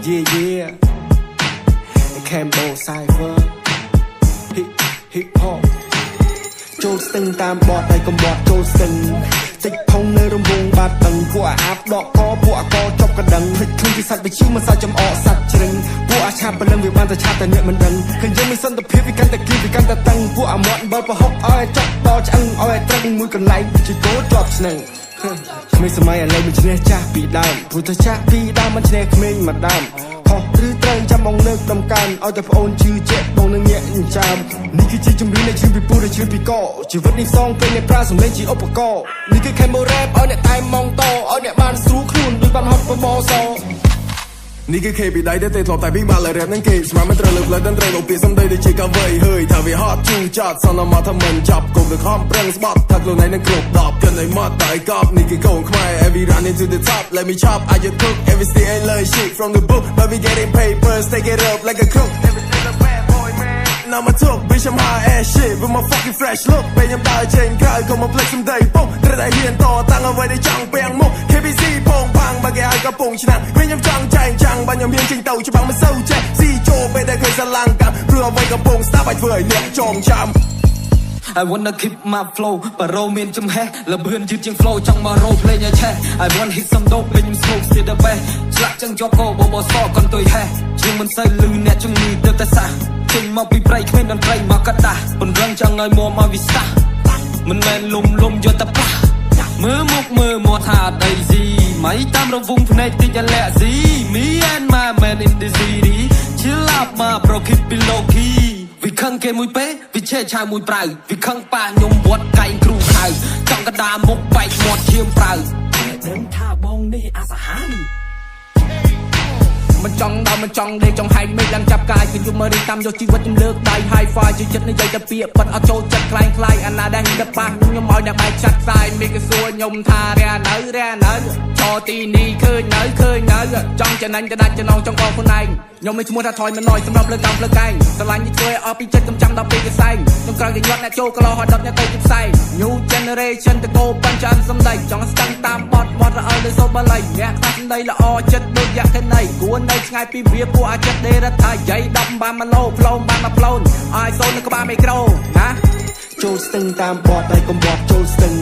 yeah Cambo Cypher hip hop ចូលស្ទឹងតាមបទតែកំបត់ចូលស្ទឹងតិចផុងនៅរំវងបាត់តឹងពួកអាបដកកពួកអកចប់កណ្ដឹងភ្លេចខ្លួនពីសាច់វិជាមិនសាច់ចំអកសាច់ជ្រឹងពួកអាឆាប់ព្រលឹងវាបានតែឆាប់តែអ្នកមិនដឹងឃើញយើងមានសន្តិភាពវាកាន់តែគីវាកាន់តែតឹងពួកអាមាត់បើប្រហុកឲ្យចប់ដល់ឆ្អឹងឲ្យត្រឹងមួយកន្លែងជាគោជាប់ស្នឹងក្មេងសម័យឥឡូវមិនឈ្នះចាស់ពីដើមព្រោះតែចាស់ពីដើមមិនឈ្នះក្មេងមកដើមខុសឬត្រូវចាំបងលើកដំកើងឲ្យតែប្អូនជឿជាក់បងនឹងញាក់អញ្ចាំនេះគឺជាជំរឿននៃជឿពីពូដែលជឿពីកជីវិតនេះសងពេញនៃប្រាសម្លេងជាឧបករណ៍នេះគឺ Cambo Rap ឲ្យអ្នកតែម៉ងតឲ្យអ្នកបានស្រួលខ្លួនដូចបានហត់ប្រមសនេះគឺ K ពីដៃតែធ្លាប់តែពីបាល់រ៉េបនឹងគេស្មានមិនត្រូវលើកលើតន្ត្រីមកពីសំដីដូចជាកាវៃហើយថាវាហត់ជូរចត់សន្មតថាមិនចាប់គុំទៅខំប្រឹងស្បត់ថាខ្លួនឯងនឹងគ្រប់ដប់កិនឲ្យមកតែកប់នេះគឺកូនខ្មែរ every run into the top let me chop I just cook every stay and learn shit from the book but we getting papers take it up like a crook every still a bad boy man now my talk bitch I'm high ass shit with my fucking fresh look ពេលខ្ញុំដើរចេញក្រៅក៏មកផ្លេចសំដីពុកត្រូវតែហ៊ានតតាំងអ្វីដែលចង់ពាំងមុខ KBC ពងផាំងបើគេឲ្យកំពុងឆ្នាំវិញខ្ញុំចង់ចែងចាំងបើខ្ញុំហ៊ានចេញទៅច្បាំងមិនសូវចេះស៊ីចូលពេលដែលឃើញស្រឡាំងកាប់ព្រោះអ្វីកំពុងស្ដាប់ឲ្យធ្វើឲ្យអ្នកចងចាំ I wanna keep my flow បារោមានចំហេះលបឿនយឺតជាង flow ចង់មករោភ្លេងឲ្យឆេះ I want hit some dope ពេលខ្ញុំ smoke still the best ឆ្លាក់ចឹងជាប់កោបបសកន្ទុយហេះជាងមិនសូវលឺអ្នកជំងឺទៅតែសះចេញមកពីព្រៃគ្មានតន្ត្រីមកកតាពន្រឹងចង់ឲ្យមួមកវិសាមិនមែនលំយកតែប៉ះមើលមុខមើលមកថាដីស៊ីមិនតាមរវងភ្នែកតិចអាឡែស៊ី Me and my man in the city chill up មក bro keep it low key វិខឹងគេមួយពេលវិឆេឆៅមួយប្រៅវិខឹងប៉ះខ្ញុំវត្តកែងគ្រូហៅចង់កដាមុខបែកមាត់ឈាមប្រៅដឹងថាបងនេះអាសាហានមិនចង់ដល់មិនចង់ដេកចង់ហែកមេឃឡើងចាប់កាយគឺយំមករីតាមយកជីវិតខ្ញុំលើកដៃ high five ជឿចិត្តនិយាយតែពាក្យប៉ិនអត់ចូលចិត្តខ្លាំងអាណាដែលខ្ញុំប៉ះខ្ញុំឲ្យអ្នកបែកចាត់ខ្សែមេឃសួរខ្ញុំថារានៅចោទីនេះឃើញនៅចង់ចំណេញទៅដាច់ចំណងចង់បងខ្លួនឯងខ្ញុំមានឈ្មោះថាថយមិនណយសម្រាប់លើកតាមផ្លូវកែងស្រឡាញ់នេះធ្វើឲ្យអស់ពីចិត្តខ្ញុំចាំដល់ពេលកសែងខ្ញុំក្រោយគេញាត់អ្នកចូលកលោហើយដប់អ្នកទៅជាផ្សែង New generation ទៅកោប៉ាន់ច្រើនសំដីចង់ស្ទឹងតាមបត់រអើលើសូបលៃអ្នកខ្លះសំដីល្អចិត្តដូចយ៉ាក់ទៅណៃគួរនៅឆ្ងាយពីវាពួកអាចចិត្តដេរថាយាយ10បានមកឡូផ្លូមបានមកផ្លូនឲ្យសូននៅក្បាលមីក្រូណាចូលស្ទឹងតាមបត់តែកំបត់ចូលស្ទឹង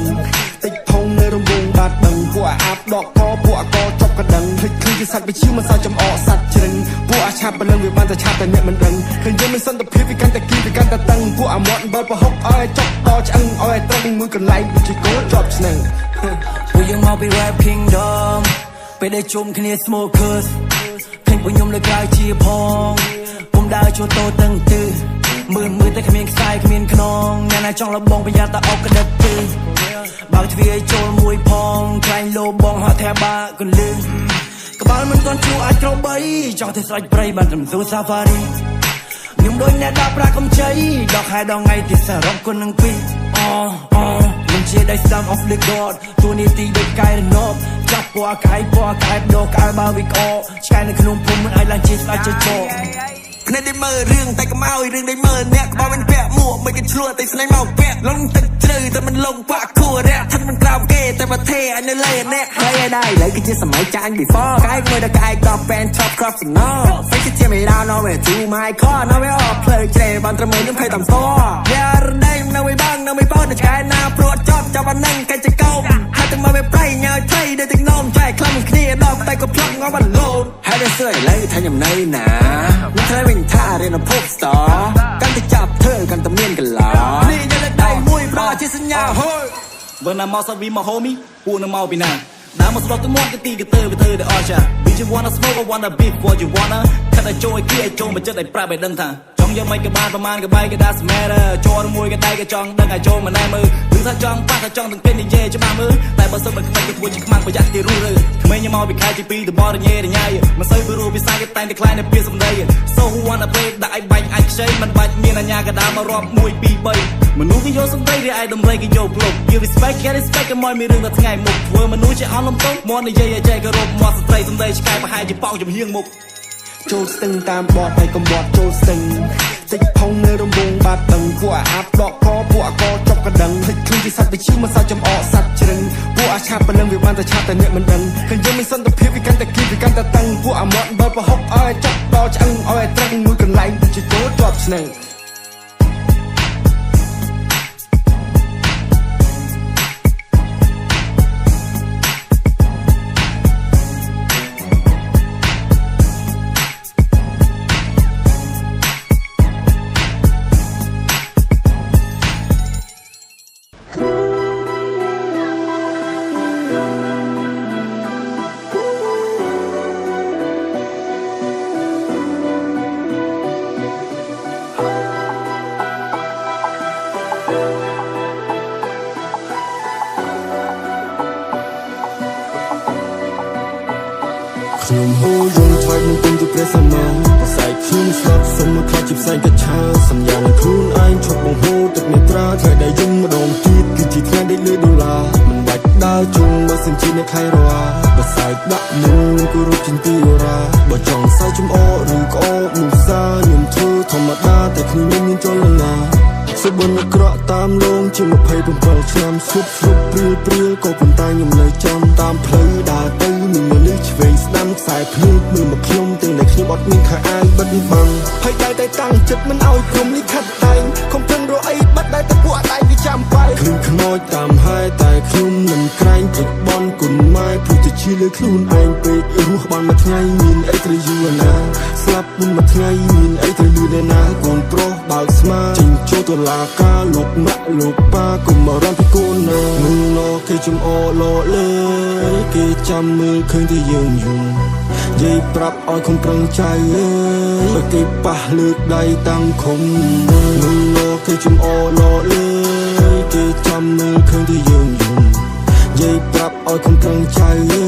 តិចផុងនៅរំវងបាត់ដឹងពួកអាបដកកពួកអកចប់កណ្ដឹងភ្លេចខ្លួនពីសាច់វិជាមិនសាច់ចំអកសាច់ជ្រឹងពួកអាឆាប់ព្រលឹងវាបានតែឆាប់តែអ្នកមិនដឹងឃើញយើងមានសន្តិភាពវាកាន់តែគីវាកាន់តែតឹងពួកអាមាត់បើប្រហុកឲ្យចប់ដល់ឆ្អឹងឲ្យត្រឹងមួយកន្លែងជាគោជាប់ស្នឹងពួកយើងមកពី Rap Kingdom ពេលដែលជុំគ្នា Smokers ឃើញពួកខ្ញុំលើក្រៅជាផងពុំដើរចូលតោតឹងទឺមើលតែគ្មានខ្សែគ្មានខ្នងអ្នកណាចង់លបងប្រយ័ត្នតែអុកក្តិតទេបើកទ្វារចូលមួយផងខ្លាញ់លោបងហត់ថាបាកលឹងក្បាលមិនទាន់ជួអាចក្របីចង់ទៅស្រេចព្រៃបានត្រឹមស៊ូ Safari ខ្ញុំដូចអ្នកដាក់ប្រាកំជ័យដកខែដល់ថ្ងៃទីសរុបគុណនឹងពីខ្ញុំជាដៃស្ដាំ of the god ទូនីតិដូចកែរណបចាប់ពណ៌កាយដោកៅបើវិកអឆ្កែនៅក្នុងភូមិមិនអាចឡើងជាស្ដាច់ចចគ្នាได้មើលរឿងតែកុំឲ្យរឿងได้មើលអ្នកក្បោមិនពាក់មួកមិនគេឆ្លួតែស្នេហ៍មកពាក់លងទឹកជ្រៅតែមិនលងបាក់គួររះថាមិនក្រោមគេតែប្រទេសឲ្យនៅលើអ្នកហើយឯដែរលើគឺជាសម័យចាញ់ before កាយមួយដល់កាយក៏ fan top cross no face it me down no way to my car no way off ផ្លូវជ្រេបានត្រឹមខ្ញុំភ័យតាមសយ៉ារដេមនៅមិនបងនៅមិនបងឆ្កែណាព្រួតចប់ចាប់អានឹងកាច់ចកោមហើយទៅមកវាប្រៃញ៉ៅថ្លៃដូចទឹកនោមចែកខ្លំគ្នាដល់តែក៏ផ្លឹកងល់បានលោតហើយទៅសើឥឡូវថាខ្ញុំនៅណាមិនត្រូវវិញថារៀន pop star កាន់តែចាប់ធ្វើកាន់តែមានកន្លងនេះយកលើដៃមួយប្រជាសញ្ញាហូយបើណាមកសាវីមក homie ពួកនៅមកពីណាដើមមកស្រុកទៅមកទីកទៅវាធ្វើតែអស់ចា Bitch you wanna smoke or wanna beef what you wanna ខិតឲ្យចូលឲ្យគីឲ្យចូលមកចិត្តឲ្យប្រាប់ឲ្យដឹងថាចង់យកមិនក៏បានប្រមាណក៏បាយក៏ដាស់ matter ចូលមួយក៏ដៃក៏ចង់ដឹងឲ្យចូលមកណែមើលឬថាចង់ប៉ះថាចង់ទាំងពេលនិយាយច្បាស់មើលតែបើសិនមិនខ្មិចក៏ធ្វើជាខ្មាំងប្រយ័ត្នគេរੂរើក្មេងខ្ញុំមកពីខែទី2ទៅបរញ៉េរញ៉ៃមិនសូវពីរੂពីសាយគេតែងតែខ្លាយនៅពីសំដី So who wanna play ដាក់ឲ្យបាញ់អាចខ្ចីមិនបាច់មានអាញាកដាមករាប់1 2 3មនុស្សគេយកសំដីរីឯដំរីគេយកភ្លុក Give respect get respect ក៏មកមានរឿងតែថ្ងៃមុខធ្វើមនុស្សជាអន់លំទោមកនិយាយឲ្យចែកគោរពមកស្ត្រីសំដីឆ្កែប្រហែលជាប៉ោងចំហៀងមុខចូលស្ទឹងតាមបត់តែកំបត់ចូលស្ទឹងតិចផុងនៅរំវងបាត់ដឹងពួកអាបដកកពួកអកចប់កណ្ដឹងភ្លេចខ្លួនពីសាច់វិជាមិនសាច់ចំអកសាច់ជ្រឹងពួកអាឆាប់ព្រលឹងវាបានតែឆាប់តែអ្នកមិនដឹងឃើញយើងមានសន្តិភាពវាកាន់តែគីវាកាន់តែតឹងពួកអាមាត់បើប្រហុកឲ្យ Snake ខ្ញុំហូរយងថ្វាយនឹងគុំទៅព្រះសម្មាប្រស័យខ្ញុំស្លាប់សុំមកខ្លាចជាផ្សែងកច្ឆាសញ្ញានឹងខ្លួនឯងឈប់បង្ហូរទឹកនេត្រាថ្ងៃដែលយំម្ដងទៀតគឺជាថ្ងៃដែលលឺដុល្លារមិនបាច់ដើរជុំបើសិនជាអ្នកខៃរ៉ាប្រស័យដាក់មុនគោរពជាទីអូរ៉ាបើចង់សើចចំអកឬក្អកមុសាខ្ញុំធ្វើធម្មតាតែគ្មានមានចលនាសុបិនក្រក់តាមលងជា27ឆ្នាំសុបព្រៀលក៏ប៉ុន្តែខ្ញុំនៅចាំតាមផ្លូវដើរទៅមានមនុស្សឆ្វេងស្ដាំខ្សែភ្នែកមើលមកខ្ញុំទាំងដែលខ្ញុំអត់មានខោអាវបិទបាំងហើយតែតាំងចិត្តមិនឲ្យខ្ញុំលិខិតតែងខំប្រឹងរកអីបាត់តែពួកដៃវាចាំបែកខ្ញុំខ្មោចតាមហើយតែខ្ញុំមិនក្រែងព្រឹកបនគុណម៉ែព្រោះតែជាលើខ្លួនឯងពេករស់បានមួយថ្ងៃមានអីត្រូវយូរណាស្លាប់មុនមួយថ្ងៃមានអីត្រូវលឺដែរណាកូនប្រុសបើកស្មាចេញចូលតុលាការលោកម៉ាក់លោកប៉ាកុំមករំពីកូនណាមើលឡគេចំអឡលើគេចាំមើលឃើញតែយើងយំនិយាយប្រាប់ឲ្យខំប្រឹងចៅអើយបើគេប៉ះលើកដៃតាំងខំមើលឡគេចំអឡលើគេចាំមើលឃើញតែយើងយំនិយាយប្រាប់ឲ្យខំប្រឹងចៅអើ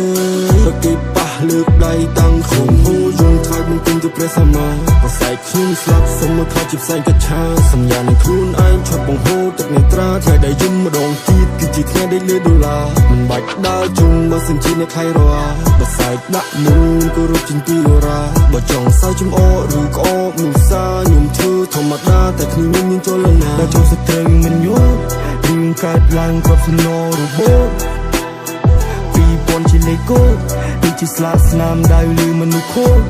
យបើគេប៉ះលើកដៃតាំងខំហូរយងថ្វាយនឹងគុំទៅព្រះសម្មាប្រស័យខ្ញុំស្លាប់សុំមកខ្លាចជាផ្សែងកច្ឆាសញ្ញានឹងខ្លួនឯងឈប់បង្ហូរទឹកនេត្រាថ្ងៃដែលយំម្ដងទៀតគឺជាថ្ងៃដែលលឺដុល្លារមិនបាច់ដើរជុំបើសិនជាអ្នកខៃរ៉ាប្រស័យដាក់មុនគោរពជាទីអូរ៉ាបើចង់សើចចំអកឬក្អកមុសាខ្ញុំធ្វើធម្មតាតែគ្មានមានចលនាដល់ចង់សត្រូវមិនយល់រឿងកើតឡើងប្រពន្ធរបូត2000ជាលេខកូដដូចជាស្លាកស្នាមដៅលើមនុស្សខូច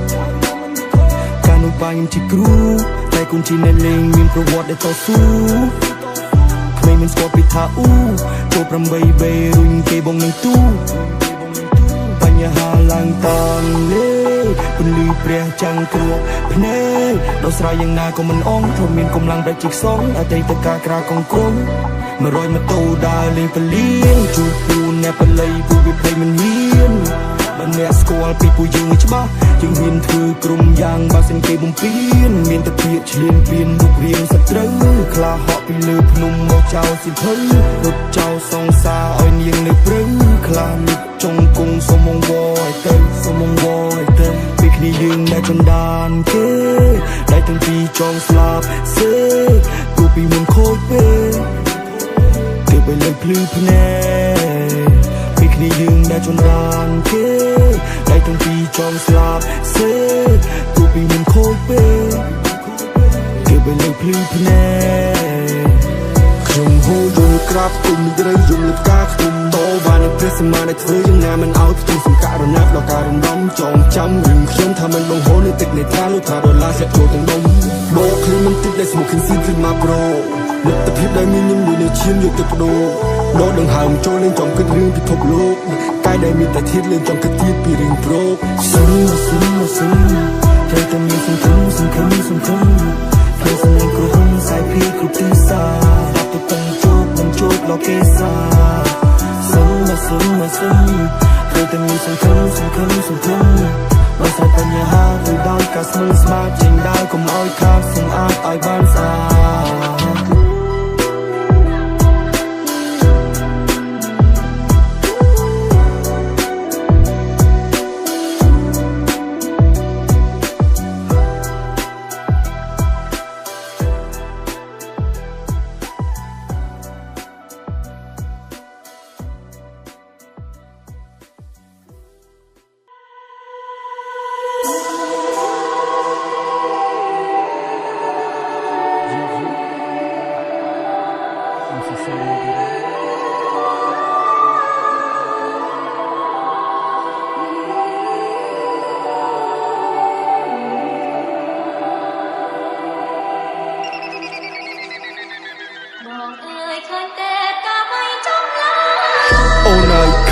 កាលនោះបាញ់ជាគ្រូតែគុំជាអ្នកលេងមានប្រវត្តិដែលតស៊ូក្មេងមិនស្គាល់ពីថាអ៊ូចូល8បេរុញគេបងនឹងទូបញ្ហាឡើងតាមលេពន្លឺព្រះចាំងគ្រាប់ភ្នែកដោះស្រាយយ៉ាងណាក៏មិនអងព្រោះមានកម្លាំងដែលជីកសងអតីតកាលក្រាកងក្រុម100ម៉ូតូដើរលេងពលៀងជួបពូនអ្នកបល័យពូវិភ័យមិនមានបើអ្នកស្គាល់ពីពូយើងច្បាស់យើងហ៊ានធ្វើក្រុមយ៉ាងបើសិនគេបំពេញមានតែពាក្យឆ្លៀនពៀនរូបរាងសត្រូវខ្លាហក់ពីលើភ្នំមកចោលសិភៅរត់ចោលសងសាឲ្យនាងនៅព្រឹងខ្លាលឹកចុងគង់សុំងវឲ្យទៅសុំងវឲ្យទៅពីគ្នាយើងដែលចន្តានគេដែលទាំងពីរចងស្លាប់សេគូពីមុនខូចពេកគេไปលើភ្លឺភ្នែកពីគ្នាយើងដែលចន្តានគេដែលទាំងពីរចងស្លាប់សេគូពីមុនខូចពេកគេไปលើភ្លឺភ្នែកខ្ញុំហូរយងក្រាបគុំត្រីយងលើផ្កាខ្ទុំតវ៉ានឹងព្រះសម្មាដែលធ្វើយ៉ាងណាមិនឲ្យផ្ទុំសង្ការណាដល់ការរំដំចងចាំរឿងខ្ញុំថាមិនបងហូរនៅទឹកនេត្រាលោកថាដុល្លារសេះចូលទាំងដុំបោកឃើញមិនទឹកដែលស្មុគឃើញស៊ីព្រឹកមកប្រូលទ្ធភាពដែលមានខ្ញុំមួយនៅឈាមយកទៅបដូរដកដង្ហើមចូលលេងចំគិតរឿងពិភពលោកកាយដែលមានតែធាតុលេងចំគិតទៀតពីរឿងប្រោកសុំត្រូវតែមានសង្ឃឹមពេលសំឡេងក្រុមសាយភីគ្រប់ទីសាទៅតាំងជោគមិនជោគលោកេសាសុំត្រូវតែមានសង្ឃឹមបើស្រាប់បញ្ហាឬដោយការស្មើស្មាតចេញដើរកុំឲ្យខាតសម្អាតឲ្យបានស្អាត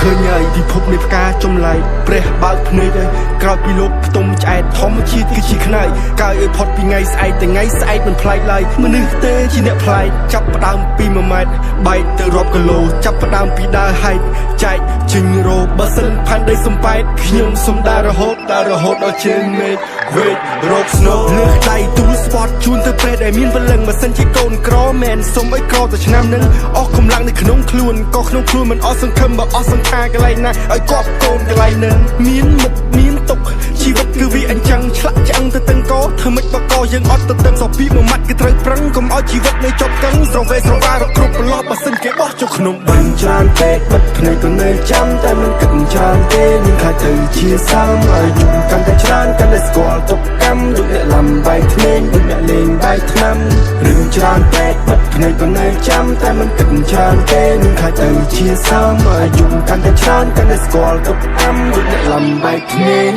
ឃើញហើយពិភពនៃផ្កាចំឡៃព្រះបើកភ្នែកហើយក្រោយពីលោកផ្ទុំឆ្អែតធម្មជាតិគឺជាខ្នើយកើឲ្យផុតពីថ្ងៃស្អែកតែថ្ងៃស្អែកមិនប្លែកឡើយមនុស្សទេជាអ្នកប្លែកចាប់ផ្ដើមពី1ម៉ែត្របែកទៅរាប់គីឡូចាប់ផ្ដើមពីដើរហែកចែកជិញរោបើសិនផាន់ដីសំបែតខ្ញុំសុំដើររហូតដល់ជើងមេឃវេករោគស្នូលើដៃទូស្ពតជូនទៅព្រះដែលមានពលឹងបើសិនជាកូនក្រមែនសុំឲ្យក្រទៅឆ្នាំនឹងអស់កម្លាំងនៅក្នុងខ្លួនក៏ក្នុងខ្លួនមិនអស់សង្ឃឹមបើអស់សង្ខារកន្លែងណាឲ្យគប់កូនកន្លែងនឹងមានមុខមានទុកជីវិតគឺវាអញ្ចឹងឆ្លាក់ឆ្អឹងទៅទាំងកធ្វើមិនបកកយើងអត់ទៅទាំងសពីមួយម៉ាត់គឺត្រូវប្រឹងកុំឲ្យជីវិតនៅចប់កឹងស្រវេស្រវារគ្រប់ប្រឡប់បើសិនគេបោះចូលក្នុងបឹងច្រើនពេកបិទភ្នែកក៏នៅចាំតែមិនគិតច្រើនទេមានខ្លាចទៅជាសាមឲ្យយំកាន់តែច្រើនកាន់តែស្គាល់ទុកកម្មដូចអ្នកលំបែកធ្មេញដូចអ្នកលេងបែកថ្នាំរឿងច្រើនពេកបិទភ្នែកក៏នៅចាំតែមិនគិតច្រើនទេមានខ្លាចទៅជាសាមឲ្យយំកាន់តែច្រើនកាន់តែស្គាល់ទុកកម្មដូចអ្នកលំបែកធ្មេញ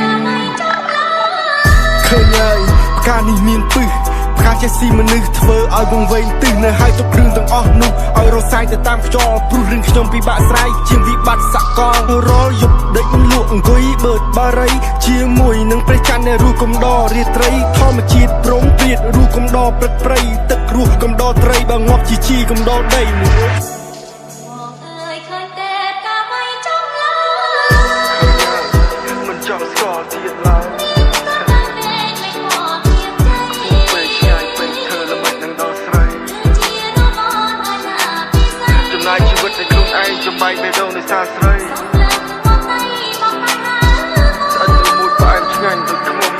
ឃើញហើយផ្កានេះមានពឹសផ្កាចេះស៊ីមនុស្សធ្វើឲ្យវង្វេងទឹះនៅហើយទុកគ្រឿងទាំងអស់នោះឲ្យរសាយទៅតាមខ្យល់ព្រោះរឿងខ្ញុំពិបាកស្រាយជាងវិបត្តិសកលរាល់យប់ដេកលក់អង្គុយបឺតបារីជាមួយនឹងព្រះច័ន្ទនៃរូកំដររាត្រីធម្មជាតិព្រមព្រៀតរូកំដរព្រឹកព្រៃទឹករស់កំដរត្រីបើងាប់ជាជីកំដរដីមិនចង់ស្គាល់ទៀតឡើយជីវិតនៃខ្លួនឯងចំបែកបេះដូងនៃសាស្រីស្អិតមួយផ្អែមឆ្ងាញ់ដូចខ្ញុំ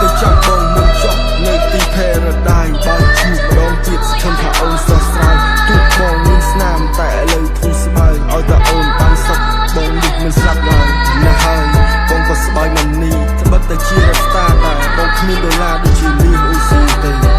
ទៅចាប់បងមិនចប់នៅទី Paradise បើជួបម្ដងទៀតស្ខំថាអូនស្រស់ស្រាយទូកបងមានស្នាមតែឥឡូវធូរស្បើយឲ្យតែអូនបានសុខបងនេះមិនស្លាប់ឡើយណាស់ហើយបងក៏ស្បើយមិននេះត្បិតតែជារស្តាតែបងគ្មានដុល្លារដូចជាលីអ៊ូស៊ីទេ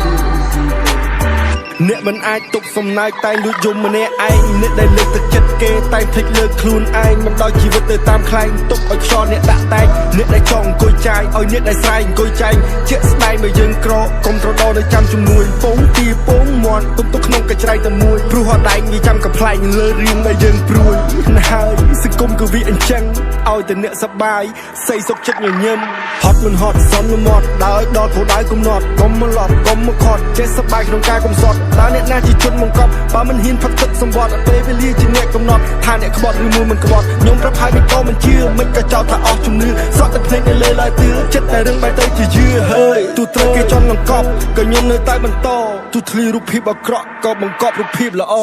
អ្នកមិនអាចទុកសំណើចតែលួចយំម្នាក់ឯងអ្នកដែលលើកទឹកចិត្តគេតែភ្លេចលើកខ្លួនឯងមិនដល់ជីវិតទៅតាមខ្លែងទុកឲ្យខ្យល់អ្នកដាក់តែងអ្នកដែលចង់អង្គុយចាយឲ្យអ្នកដែលស្រែកអង្គុយចែងជាក់ស្ដែងបើយើងក្រកុំត្រដោនៅចាំជំនួយពងទីពងមាត់ទុកក្នុងកញ្ច្រៃតែមួយព្រោះហត់ដែងវាចាំកំ ប្លែកលើរឿងដែលយើងព្រួយណាស់ហើយសង្គមក៏វាអញ្ចឹងឲ្យតែអ្នកសប្បាយស័យសុខចិត្តញញឹមហត់មិនហត់សន្មត់ដើរដល់គោលដៅកំណត់កុំមកឡត់កុំមកខត់ចេះសប្បាយក្នុងការកំសត់តើអ្នកណាជាជនបង្កប់បើមិនហ៊ានផឹកទឹកសម្បត្តិពេលវេលាជាអ្នកកំណត់ថាអ្នកក្បត់ឬមួយមិនក្បត់ខ្ញុំប្រាប់ហើយមិនក៏មិនជឿមិនក៏ចោទថាអស់ជំនឿសក់តែភ្លេចនៅលើឡើយទឿចិត្តតែរឿងបែរទៅជាយឺហើយទូត្រូវគេចន់បង្កប់ក៏ខ្ញុំនៅតែបន្តទូធ្លីរូបភាពអាក្រក់ក៏បង្កប់រូបភាពល្អ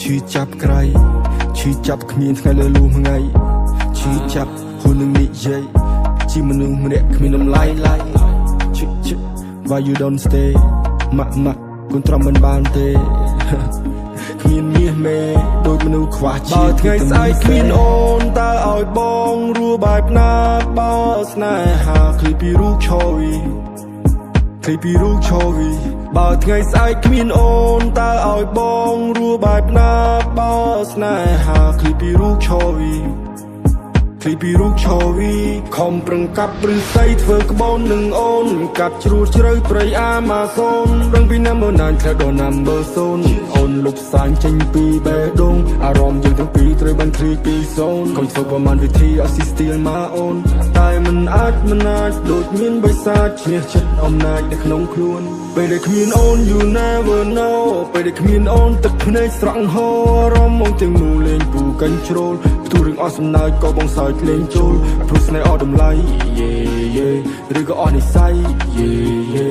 ឈឺចាប់ក្រៃឈឺចាប់គ្មានថ្ងៃលើលួងថ្ងៃឈឺចាប់ហ៊ុននឹងនិយាយជាមនុស្សម្នាក់គ្មានតម្លៃឡើយឈឺ Why you don't stay ម៉ាក់កូនត្រង់មិនបានទេគ្មានមាសមេដូចមនុស្សខ្វះជាតិបើថ្ងៃស្អែកគ្មានអូនតើឲ្យបងរស់បែបណាបើស្នេហាឃ្លីពីរូបឆយបើថ្ងៃស្អែកគ្មានអូនតើឲ្យបងរស់បែបណាបើស្នេហាឃ្លីពីរូបឆយឃ លីពីរូបឆោវីខំប្រឹងកាប់ឬស័យធ្វើក្បូននឹងអូនកាត់ជ្រួតជ្រៅព្រៃអាម៉ាហ្សូនរឹងពីណាំមើលណានខ្លះដល់ណាំមើលសូនអូនលុបសាញចេញពីបេះដូងអារម្មណ៍យើងទាំងពីរត្រូវបានឃ្លីពីសូនកុំធ្វើប្រមាណវិធីអត់ស៊ីស្ទៀលមកអូនតែមិនអាចដូចមានបិសាចឈ្នះចិត្តអំណាចនៅក្នុងខ្លួនពេលដែលគ្មានអូន you never know ពេលដែលគ្មានអូនទឹកភ្នែកស្រក់ហូរអារម្មណ៍មកទាំងមូលលេងពូកាញ់ជ្រោលផ្ទុះរឿងអស់សំណើចក៏បងសើចលេងចូលព្រោះស្នេហ៍អស់តម្លៃយេយេឬក៏អស់និស្ស័យយេយេ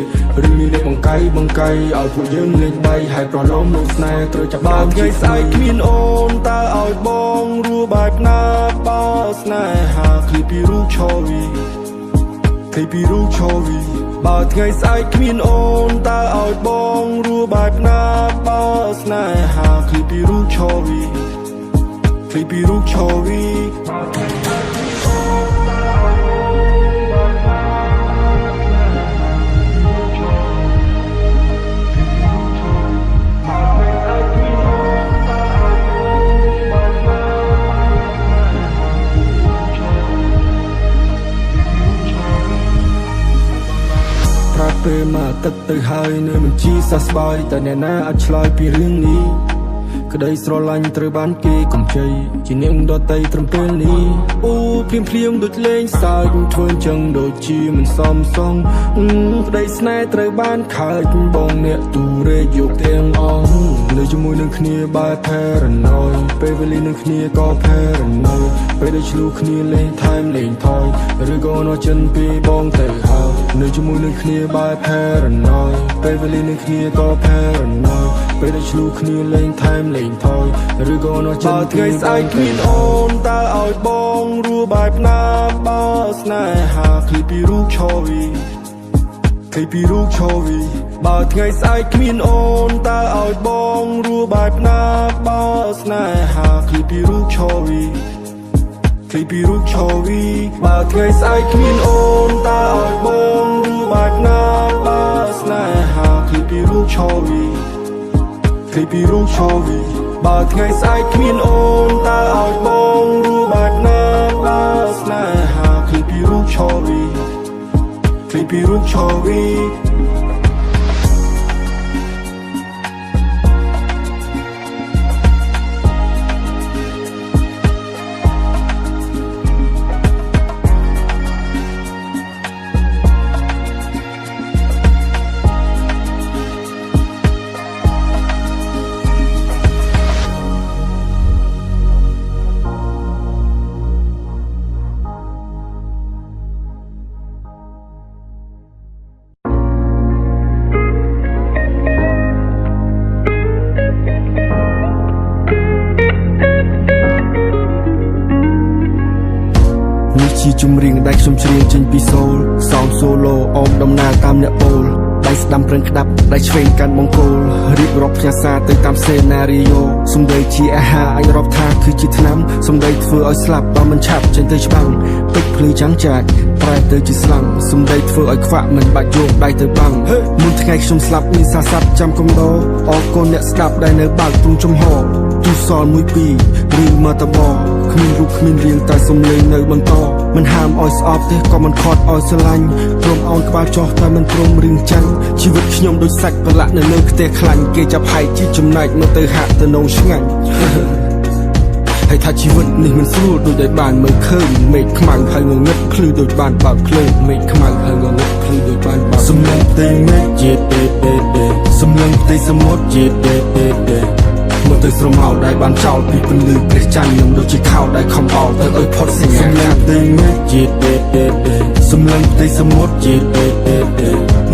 ឬមានលេខបង្កាយឲ្យពួកយើងលេងបីហើយប្រឡំលោកស្នេហ៍ត្រូវចាប់បានថ្ងៃស្អែកគ្មានអូនតើឲ្យបងរស់បែបណាបើស្នេហាឃ្លីពីរូបឆោវីឃ្លីពីរូបឆោវីបើថ្ងៃស្អែកគ្មានអូនតើឲ្យបងរស់បែបណាបើស្នេហាឃ្លីពីរូបឆោវីឃ្លីពីរូបឆោវីពេលមកទឹកទៅហើយនៅមិនជីសះស្បើយតែអ្នកណាអាចឆ្លើយពីរឿងនេះក្តីស្រឡាញ់ត្រូវបានគេកំជ័យជានាងដតីត្រឹមពេលនេះអូភ្លាមដូចលេងសើចធ្វើអញ្ចឹងដូចជាមិនសមសងក្តីស្នេហ៍ត្រូវបានខើចបងអ្នកទូរេកយកទាំងអស់នៅជាមួយនឹងគ្នាបែប paranoid ពេលវេលានឹងគ្នាក៏ paranoid ពេលដែលឆ្លូគ្នាលេងថែមលេងថយឬក៏នៅចិនពីបងទៅហើយនៅជាមួយនឹងគ្នាបែប paranoid ពេលវេលានឹងគ្នាក៏ paranoid ពេលដែលឆ្លូគ្នាលេងថែមលេងថយឬក៏នៅចិនថ្ងៃស្អែកគ្មានអូនតើឲ្យបងរស់បែបណាបើស្នេហាឃ្លីពីរូបឆោវីឃ្លីពីរូបឆោវីបើថ្ងៃស្អែកគ្មានអូនតើឲ្យបងរស់បែបណាបើស្នេហាឃ្លីពីរូបឆោវីឃ្លីពីរូបឆោវីបើថ្ងៃស្អែកគ្មានអូនតើឲ្យបងរស់បែបណាបើស្នេហាឃ្លីពីរូបឆោវីឃ្លីពីរូបឆោវីបើថ្ងៃស្អែកគ្មានអូនតើឲ្យបងរស់បែបណាបើស្នេហាឃ្លីពីរូបឆោវីឃ្លីពីរូបឆោវីចម្រៀងដែលខ្ញុំច្រៀងចេញពីសូលសងសូឡូអមដំណើរតាមអ្នកពោលដៃស្ដាំប្រឹងក្តាប់ដៃឆ្វេងកាន់បង្គោលរៀបរាប់ផ្ញើសារទៅតាមសេណារីយ៉ូសំដីជាអាហារអញរាប់ថាគឺជាថ្នាំសំដីធ្វើឲ្យស្លាប់បើមិនឆាប់ចេញទៅច្បាំងពេជ្រភ្លឺចាំងចាច់ប្រែទៅជាស្លាំងសំដីធ្វើឲ្យខ្វាក់មិនបាច់យកដៃទៅបាំងមុនថ្ងៃខ្ញុំស្លាប់មានសារស័ព្ទចាំកំដរអរគុណអ្នកស្ដាប់ដែលនៅបើកទ្រូងចំហទូសល់1 2ឬមកតបគ្មានរូបគ្មានរាងតែសំឡេងនៅបន្តមិនហាមឲ្យស្អប់ទេក៏មិនខត់ឲ្យស្រឡាញ់ព្រមអោនក្បាលចោះតែមិនព្រមរៀងចាញ់ជីវិតខ្ញុំដូចសាច់ប្រឡាក់នៅលើផ្ទះខ្លាញ់គេចាប់ហែកជាចំណែកមកទៅហាក់ទៅនងឆ្ងាញ់ហើយថាជីវិតនេះមិនស្រួលដូចដែលបានមើលឃើញមេឃខ្មៅហើយងងឹតភ្លឺដូចបានបើកភ្លើងមេឃខ្មៅហើយងងឹតភ្លឺដូចបានបើកសំឡេងផ្ទៃមេឃជាទេសំឡេងផ្ទៃសមុទ្រជាទេមកទៅស្រមោលដែលបានចោលពីពន្លឺព្រះច័ន្ទខ្ញុំដូចជាខោដែលខំអោបទៅឲ្យផុតសញ្ញាសំឡេងផ្ទៃមេឃជាទេសំឡេងផ្ទៃសមុទ្រជាទេ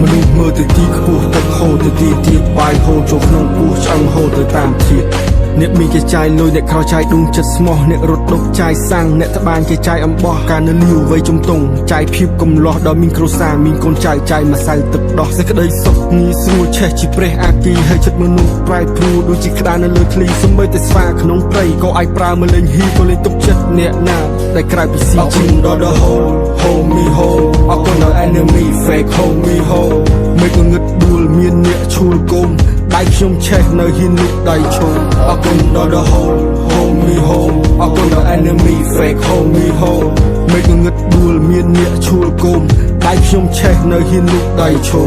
មនុស្សមើលទៅទីខ្ពស់ទឹកហូរទៅទីទៀតបាយហូរចូលក្នុងពោះឆ្អឹងហូរទៅតាមធាតុអ្នកមានគេចាយលុយអ្នកក្រចាយដួងចិត្តស្មោះអ្នករត់ដុកចាយសាំងអ្នកត្បាញគេចាយអំបោះការនៅលាវវ័យជំទង់ចាយភាពកំលោះដល់មានគ្រួសារមានកូនចៅចាយម្សៅទឹកដោះសេចក្តីសុខងាយស្រួលឆេះជាព្រះអាគីហើយចិត្តមនុស្សប្រែប្រួលដូចជាក្តារនៅលើឃ្លីសម្បីតែស្វាក្នុងព្រៃក៏អាចប្រើមកលេងហ៊ីក៏លេងទុកចិត្តអ្នកណាដែលក្រៅពីស៊ីជីងដល់ the whole hold me hold អត់ក៏នៅ enemy fake hold me hold មិនក៏ងឹតដួលមានអ្នកឈួលគុំដៃខ្ញុំឆេះនៅហ៊ានលុកដៃឈោអរគុណដល់ the whole homie home អរគុណដល់ enemy fake homie home មិនងឹតដួលមានអ្នកឈួលគុំដៃខ្ញុំឆេះនៅហ៊ានលុកដៃឈោ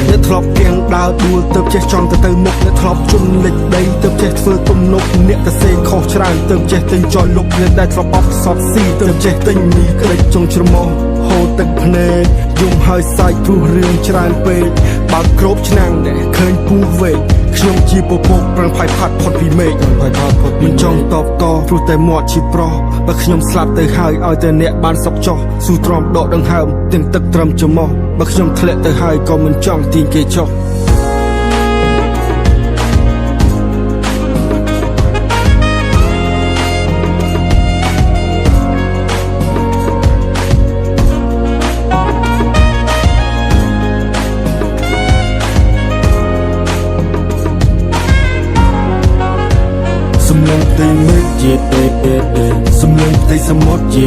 អ្នកធ្លាប់គៀងដើរដួលទៅចេះចង់ទៅមុខអ្នកធ្លាប់ជន់លិចដីទៅចេះធ្វើទំនប់អ្នកទៅសេខុសច្រើនទៅចេះទិញចយលុកអ្នកដែលធ្លាប់អបសតស៊ីទៅចេះទិញមីក្តិចចុងច្រមុះហូរទឹកភ្នែកយំហើយសាច់ព្រោះរឿងច្រើនពេកបើគ្របឆ្នាំងដែលឃើញពូវេកខ្ញុំជាពពកប្រឹងផាយផាត់ផុតពីមេឃមិនចង់តបតព្រោះតែមាត់ជាប្រុសបើខ្ញុំស្លាប់ទៅហើយឲ្យតែអ្នកបានសុខចុះស៊ូទ្រាំដកដង្ហើមទាំងទឹកត្រឹមច្រមុះបើខ្ញុំធ្លាក់ទៅហើយក៏មិនចង់ទាញគេចុះសំឡេងផ្ទៃមេឃជាសំឡេងផ្ទៃសមុទ្រជា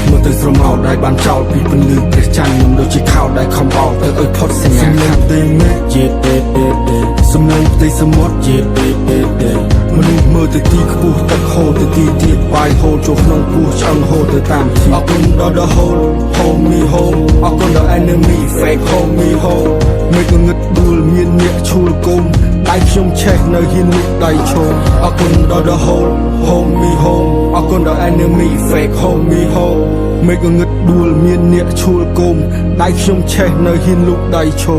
មើលទៅស្រមោលដែលបានចោលពីពន្លឺព្រះច័ន្ទខ្ញុំដូចជាខោដែលខំបោកទៅឲ្យផុតសញ្ញាសំឡេងផ្ទៃមេឃជាសំឡេងផ្ទៃសមុទ្រជាមនុស្សមើលទៅទីខ្ពស់ទឹកហូរទៅទីទៀតបាយហូរចូលក្នុងពោះឆ្អឹងហូរទៅតាមទីអរគុណដល់ the whole homie home អរគុណដល់ enemy fake homie home មិនងឹតដួលមានអ្នកឈួលគុំដៃខ្ញុំឆេះនៅហ៊ានលុកដៃឈោអរគុណដល់ the whole homie home អរគុណដល់ enemy fake homie home មិនងឹតដួលមានអ្នកឈួលគុំដៃខ្ញុំឆេះនៅហ៊ានលុកដៃឈោ